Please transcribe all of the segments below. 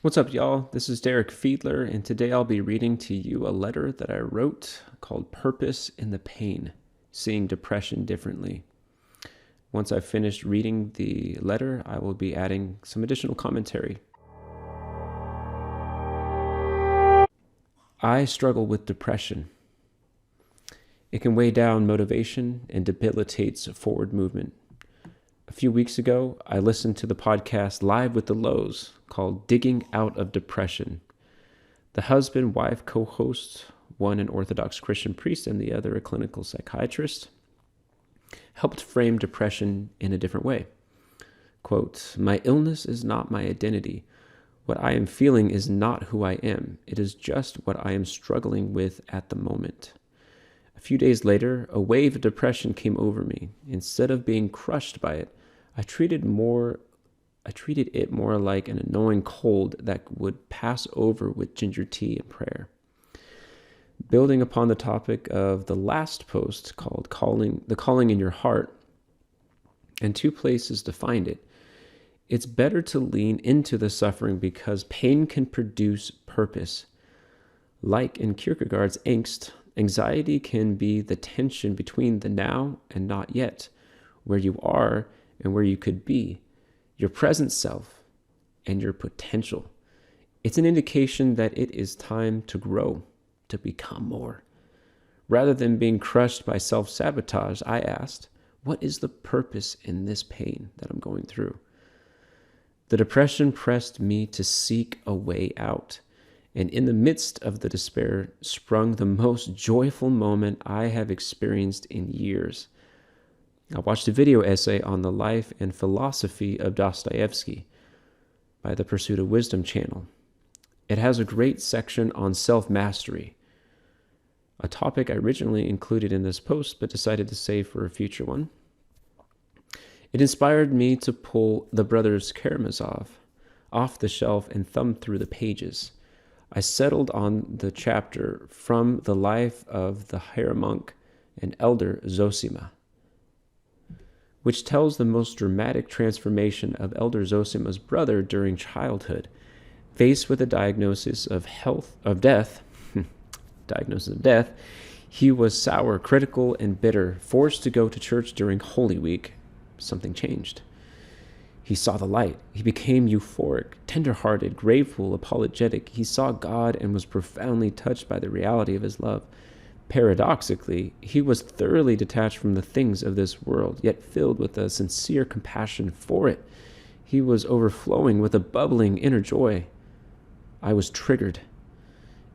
What's up, y'all? This is Derek Fiedler, and today I'll be reading to you a letter that I wrote called Purpose in the Pain, Seeing Depression Differently. Once I've finished reading the letter, I will be adding some additional commentary. I struggle with depression. It can weigh down motivation and debilitates forward movement. A few weeks ago, I listened to the podcast Live with the Lows called Digging Out of Depression. The husband-wife co-hosts, one an Orthodox Christian priest and the other a clinical psychiatrist, helped frame depression in a different way. Quote, "My illness is not my identity. What I am feeling is not who I am. It is just what I am struggling with at the moment." A few days later, a wave of depression came over me. Instead of being crushed by it, I treated it more like an annoying cold that would pass over with ginger tea and prayer. Building upon the topic of the last post called The Calling in Your Heart, and two places to find it, it's better to lean into the suffering because pain can produce purpose. Like in Kierkegaard's angst, anxiety can be the tension between the now and not yet, where you are and where you could be, your present self and your potential. It's an indication that it is time to grow, to become more. Rather than being crushed by self-sabotage, I asked, what is the purpose in this pain that I'm going through? The depression pressed me to seek a way out. And in the midst of the despair sprung the most joyful moment I have experienced in years. I watched a video essay on the life and philosophy of Dostoevsky by the Pursuit of Wisdom channel. It has a great section on self-mastery, a topic I originally included in this post but decided to save for a future one. It inspired me to pull The Brothers Karamazov off the shelf and thumb through the pages. I settled on the chapter From the Life of the Hieromonk and Elder Zosima, which tells the most dramatic transformation of Elder Zosima's brother during childhood. Faced with a diagnosis of death, he was sour, critical, and bitter. Forced to go to church during Holy Week, something changed. He saw the light. He became euphoric, tender-hearted, grateful, apologetic. He saw God and was profoundly touched by the reality of his love. Paradoxically, he was thoroughly detached from the things of this world, yet filled with a sincere compassion for it. He was overflowing with a bubbling inner joy. I was triggered.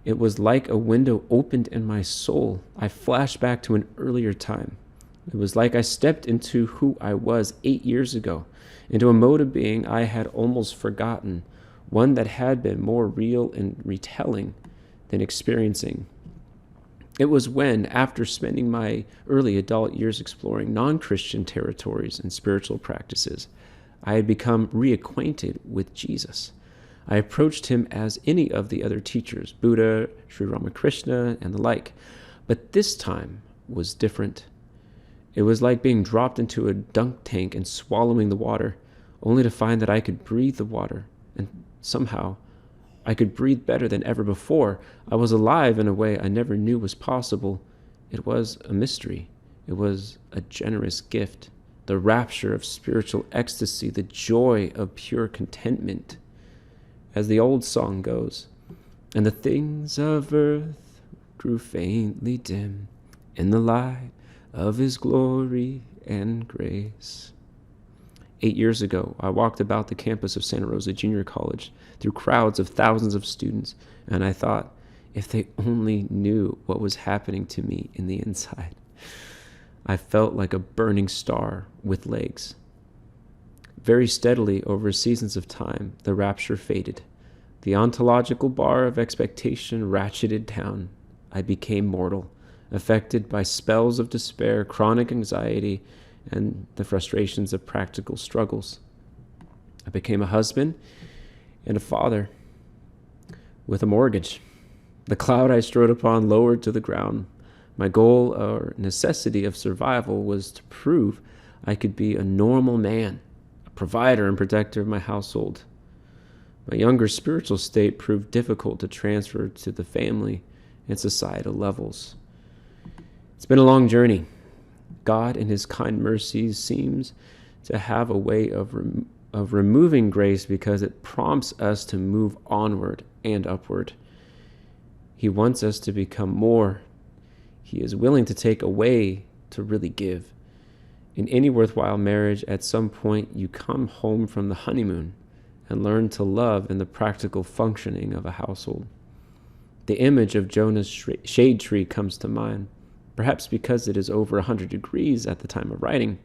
It was like a window opened in my soul. I flashed back to an earlier time. It was like I stepped into who I was 8 years ago, into a mode of being I had almost forgotten, one that had been more real and retelling than experiencing. It was when, after spending my early adult years exploring non-Christian territories and spiritual practices, I had become reacquainted with Jesus. I approached him as any of the other teachers, Buddha, Sri Ramakrishna, and the like. But this time was different. It was like being dropped into a dunk tank and swallowing the water, only to find that I could breathe the water, and somehow I could breathe better than ever before. I was alive in a way I never knew was possible. It was a mystery. It was a generous gift, the rapture of spiritual ecstasy, the joy of pure contentment. As the old song goes, and the things of earth grew faintly dim in the light of his glory and grace. 8 years ago, I walked about the campus of Santa Rosa Junior College through crowds of thousands of students, and I thought, if they only knew what was happening to me in the inside. I felt like a burning star with legs. Very steadily over seasons of time, the rapture faded. The ontological bar of expectation ratcheted down. I became mortal, affected by spells of despair, chronic anxiety, and the frustrations of practical struggles. I became a husband and a father with a mortgage. The cloud I strode upon lowered to the ground. My goal or necessity of survival was to prove I could be a normal man, a provider and protector of my household. My younger spiritual state proved difficult to transfer to the family and societal levels. It's been a long journey. God, in his kind mercies, seems to have a way of removing grace because it prompts us to move onward and upward. He wants us to become more. He is willing to take away to really give. In any worthwhile marriage, at some point, you come home from the honeymoon and learn to love in the practical functioning of a household. The image of Jonah's shade tree comes to mind, perhaps because it is over 100 degrees at the time of writing.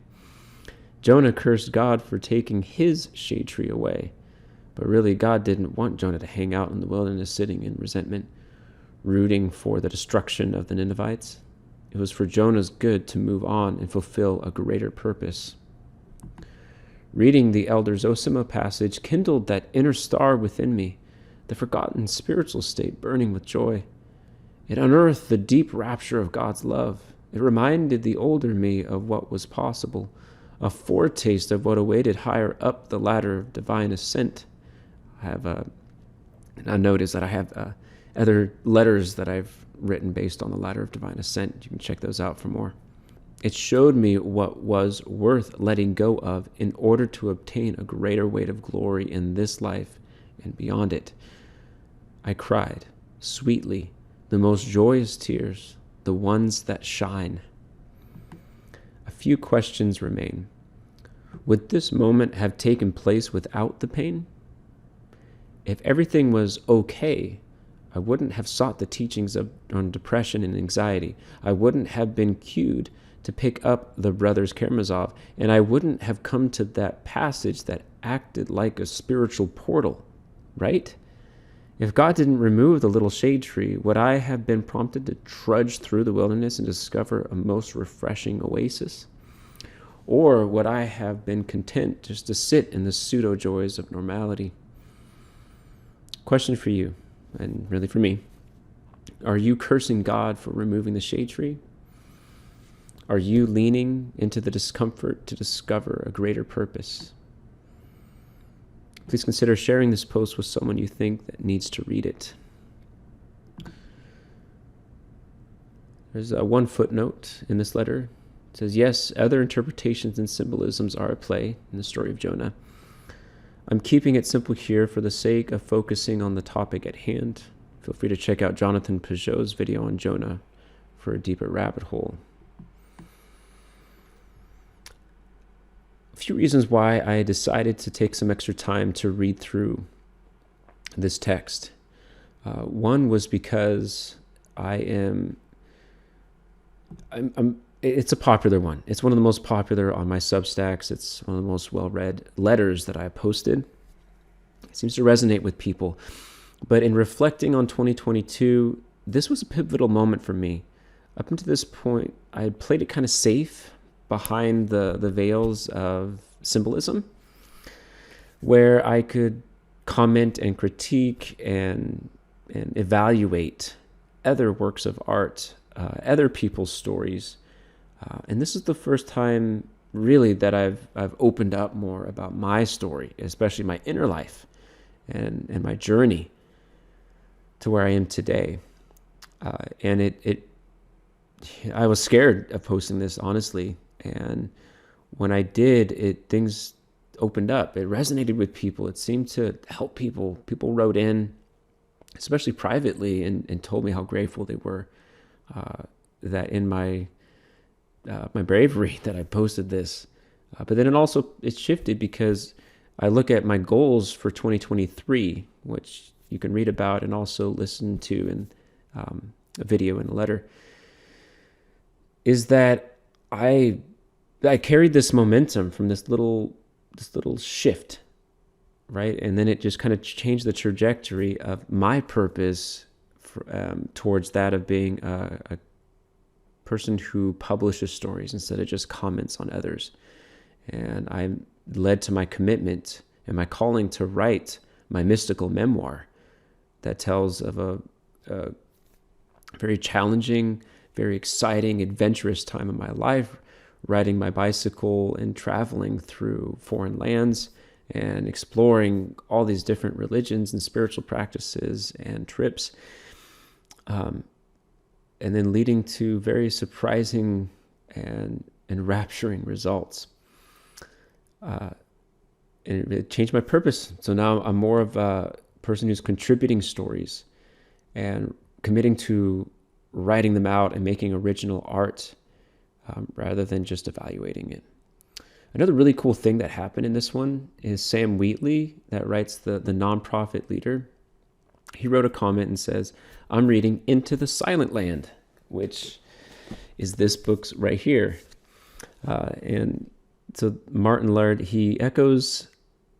Jonah cursed God for taking his shade tree away, but really God didn't want Jonah to hang out in the wilderness sitting in resentment, rooting for the destruction of the Ninevites. It was for Jonah's good to move on and fulfill a greater purpose. Reading the Elder Zosima passage kindled that inner star within me, the forgotten spiritual state burning with joy. It unearthed the deep rapture of God's love. It reminded the older me of what was possible, a foretaste of what awaited higher up the ladder of divine ascent. I noticed that I have other letters that I've written based on the ladder of divine ascent. You can check those out for more. It showed me what was worth letting go of in order to obtain a greater weight of glory in this life and beyond it. I cried, sweetly, the most joyous tears, the ones that shine. A few questions remain. Would this moment have taken place without the pain? If everything was okay, I wouldn't have sought the teachings on depression and anxiety. I wouldn't have been cued to pick up the Brothers Karamazov, and I wouldn't have come to that passage that acted like a spiritual portal, right? If God didn't remove the little shade tree, would I have been prompted to trudge through the wilderness and discover a most refreshing oasis? Or would I have been content just to sit in the pseudo-joys of normality? Question for you, and really for me. Are you cursing God for removing the shade tree? Are you leaning into the discomfort to discover a greater purpose? Please consider sharing this post with someone you think that needs to read it. There's one footnote in this letter. It says, yes, other interpretations and symbolisms are at play in the story of Jonah. I'm keeping it simple here for the sake of focusing on the topic at hand. Feel free to check out Jonathan Peugeot's video on Jonah for a deeper rabbit hole. A few reasons why I decided to take some extra time to read through this text. One was because it's a popular one. It's one of the most popular on my Substacks. It's one of the most well-read letters that I posted. It seems to resonate with people. But in reflecting on 2022, this was a pivotal moment for me. Up until this point, I had played it kind of safe behind the veils of symbolism, where I could comment and critique and evaluate other works of art, other people's stories. And this is the first time really that I've opened up more about my story, especially my inner life and my journey to where I am today. And I was scared of posting this, honestly. And when I did, things opened up. It resonated with people. It seemed to help people. People wrote in, especially privately, and told me how grateful they were that in my bravery that I posted this. But then it shifted because I look at my goals for 2023, which you can read about and also listen to in a video and a letter, is that I carried this momentum from this little shift, right? And then it just kind of changed the trajectory of my purpose towards that of being a person who publishes stories instead of just comments on others. And I led to my commitment and my calling to write my mystical memoir that tells of a very challenging, very exciting, adventurous time in my life, riding my bicycle and traveling through foreign lands and exploring all these different religions and spiritual practices and trips, and then leading to very surprising and enrapturing results. And it changed my purpose. So now I'm more of a person who's contributing stories and committing to writing them out and making original art, rather than just evaluating it. Another really cool thing that happened in this one is Sam Wheatley, that writes the nonprofit leader. He wrote a comment and says, "I'm reading Into the Silent Land," which is this book's right here. And so Martin Laird, he echoes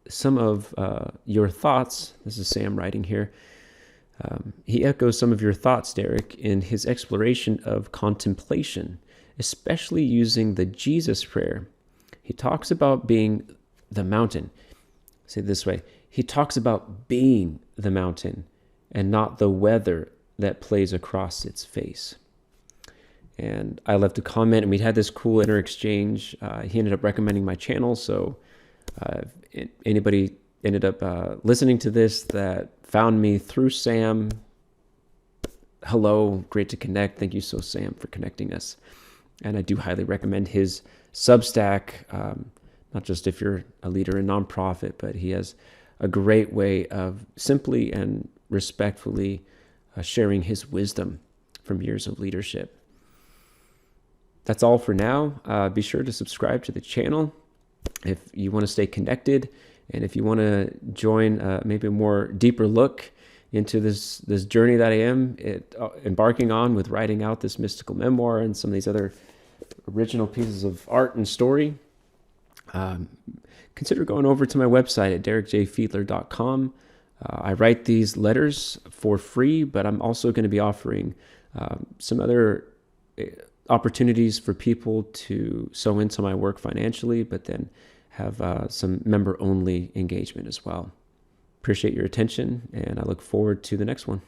some of your thoughts. This is Sam writing here. He echoes some of your thoughts, Derek, in his exploration of contemplation, especially using the Jesus prayer. He talks about being the mountain. Say it this way. He talks about being the mountain and not the weather that plays across its face. And I left a comment, and we had this cool inter-exchange. He ended up recommending my channel, so anybody ended up listening to this that found me through Sam, hello, great to connect. Thank you so, Sam, for connecting us. And I do highly recommend his Substack, not just if you're a leader in nonprofit, but he has a great way of simply and respectfully sharing his wisdom from years of leadership. That's all for now. Be sure to subscribe to the channel if you want to stay connected, and if you want to join maybe a more deeper look into this journey that I am embarking on with writing out this mystical memoir and some of these other original pieces of art and story, consider going over to my website at derekjfiedler.com. I write these letters for free, but I'm also going to be offering some other opportunities for people to sew into my work financially, but then have some member-only engagement as well. Appreciate your attention, and I look forward to the next one.